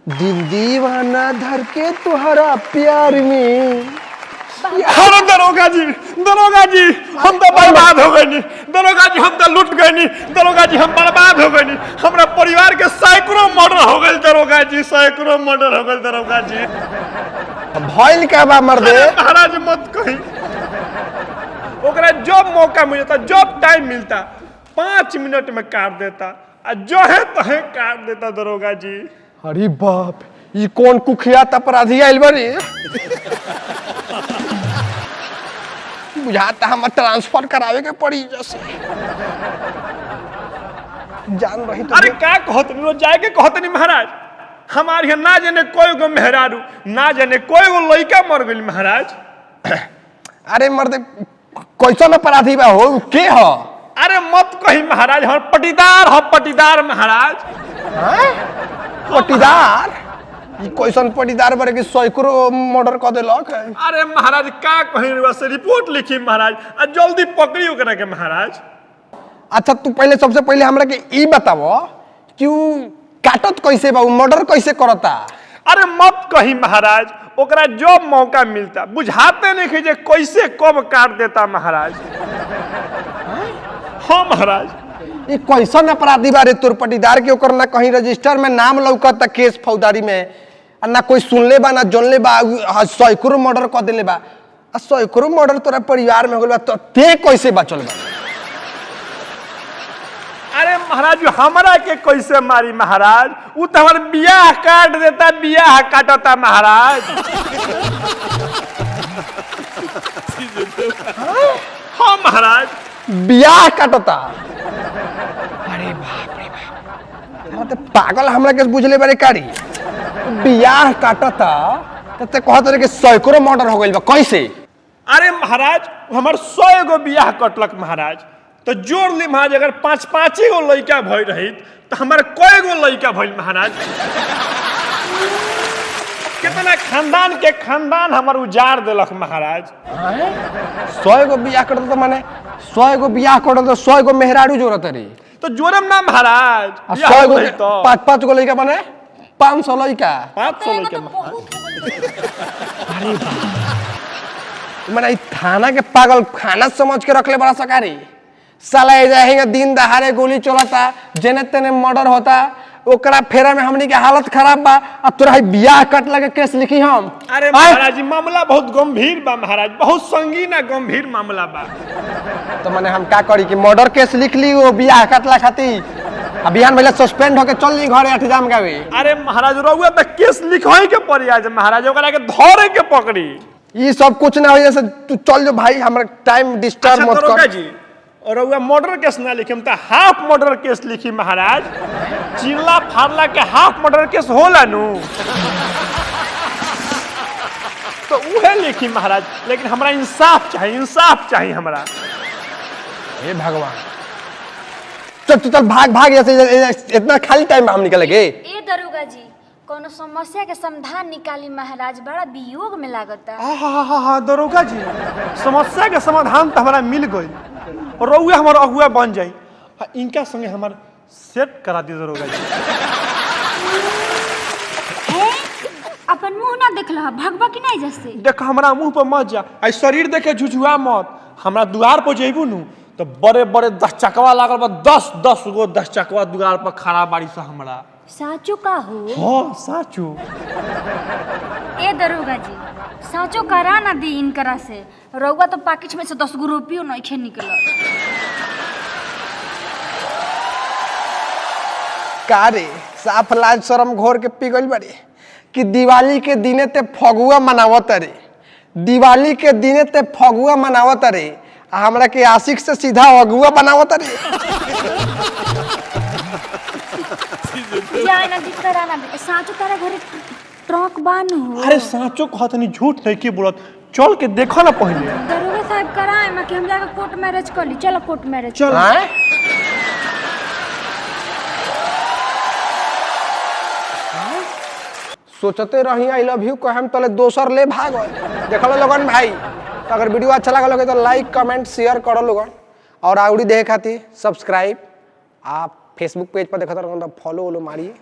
दिल दीवाना धर के तुम्हारा प्यार में। अरे दरोगा जी हम तो बर्बाद हो गए नहीं। दरोगा जी हम तो लुट गए नहीं। दरोगा जी हम बर्बाद हो गए नहीं। हमारा परिवार के सैकड़ों मर्डर हो गए दरोगा जी, सैकड़ों मर्डर हो गए दरोगा जी। भइल का बा मर्दे? महाराज मत कही। ओकरा जब मौका मिलता, जब टाइम मिलता 5 मिनट में काट देता, जो है तो है काट देता दरोगा जी। अरे बाप, ये कौन कुख्यात अपराधी आइल बारे? बुझाता हम ट्रांसफर करावे के पड़ी जैसे जान रही तो। अरे क्या कहत नहीं, जाए के कहत नहीं महाराज। हमारे यहाँ ना जाने कोई गो मेहरारू, ना जाने कोई गो लड़का मर गई महाराज। अरे मर्दे कैसा अपराधी बा हो के हो? अरे मत कही महाराज, हम पटीदार महाराज। पटीदार? कैसन पटीदार बरे कि सैकड़ों मर्डर कर देलक है? अरे महाराज का कहीं वैसे रिपोर्ट लिखी महाराज, जल्दी पकड़ी ओकरा के महाराज। अच्छा तू पहले सबसे पहले हमरा के ई बताओ कि काटत कैसे बा, मर्डर कैसे करता? अरे मत कही महाराज, ओकरा जो मौका मिलता बुझाते नहीं कि जे कैसे कब काट देता महाराज। हाँ महाराज। ये कैसन अपराधी बारे तोर पटीदार के? ओकर ना कहीं रजिस्टर में नाम लौकता केस फौजदारी में, ना कोई सुनले बा ना जानले बा, सैकड़ों मर्डर कर देले बा। सैकड़ों मर्डर तोरा परिवार में हो गइल बा, तो ते कैसे बचल बा? अरे महाराज हमरा के कैसे मारी महाराज? वो तो हमारे बियाह काट देता, बियाह काटता महाराज। हाँ महाराज। बियाह काटता? अरे बाप रे बाप, तो पागल हमरा के बुझले बारे कारी? बियाह काटता तो कहत रहे कि सैकड़ों मर्डर हो गइल बा, कैसे? अरे महाराज हमार 100 गो बियाह कटलक महाराज, तो जोड़ ली महाराज, अगर 5-5 गो लड़का भई रही तो हमारे कई गो लड़का भइल महाराज। कितना खानदान हमार उजाड़ देलक महाराज। 100 गो बियाह करता तो माने 100 गो बियाह करता तो 100 गो मेहरारू जोड़त रही, तो जोड़म ना महाराज। 100 गो 5-5 गो लड़का माने 500 लड़का। 500 लड़का अरे माने थाना के पागल खाना समझ के रखले बड़ा सकारी। साला जाएगा दिन दहाड़े गोली चलता, जेने तेने मर्डर होता, ओकरा फेरा में हमनी के हालत खराब बा। अब तोरा बियाह कटला के केस लिखी हम। अरे महाराज मामला बहुत गंभीर बा महाराज, बहुत संगीन गंभीर मामला बा। तो माने हम का करी कि मर्डर केस लिख ली वो बियाह कटला खातिर, अब बिहान भले सस्पेंड होके चल ली घरे इंतजाम गावे? अरे महाराज रहुआ तो केस लिखवाई के पड़ी आज महाराज, ओकरा के धरे के पकड़ी। ये सब कुछ ना हो, जैसे तू चल जो भाई, हमरा टाइम डिस्टर्ब मत कर जी। और रहुआ मर्डर केस ना लिखी, हम तो हाफ मर्डर केस लिखी महाराज। चिल्ला फाड़ला के हाफ मर्डर केस होला नु, तो उहे लिखी महाराज। लेकिन हमरा इंसाफ चाहिए हमरा। हे भगवान, चल भाग जैसे इतना खाली टाइम हम निकल गए। ए दरोगा जी कोनो समस्या के समाधान निकाली महाराज, बड़ा वियोग में लागता। हाँ दरोगा जी, समस्या के समाधान तो हमारा मिल गई और रहुआ हमारा अगुआ बन जाई। इनका संगे हमारा सेट करा दी दरोगा जी। अपन मुंह ना देखला भगवा की नहीं जैसे? देखो हमारा मुंह पर मत जा, आई शरीर देखे झुझुआ मत। हमरा द्वार पर जेबू नु तो बड़े 10 चकवा लागल बा, 10 गो 10 चकवा द्वार पर खड़ा बाड़ी से हमरा। साचो का हो? हाँ साचो। ए दरोगा जी साचो करा ना दी इनकरा से, रउआ तो पाकिट में से 10 गो रुपयो नइखे निकलल। का रे साफ लाज शरम घोर के पी गइल बारे कि दिवाली के दिने ते फगुआ मनावत रे, दिवाली के दिने ते फगुआ मनावत रे, हमरा के आशिक से सीधा अगुआ बनावत रे। जाए ना दी करा ना दी, साचो तारा घरे ट्रक बान हो? अरे साचो कहत नहीं, झूठ नहीं की बोलत। चल के देखो ना पहले। दरोगा साहब कराए ना कि हम जाके कोर्ट मैरिज कर ली। चलो कोर्ट मैरिज चल। सोचते रही आई लव यू कहम तले दोसर ले भाग। देखलो लोगन भाई, तो अगर वीडियो अच्छा लगा तो लाइक कमेंट शेयर करो लोगन, और आउडी देखे खातिर सब्सक्राइब। आप फेसबुक पेज पर देखते रहो तो फॉलो मारिए।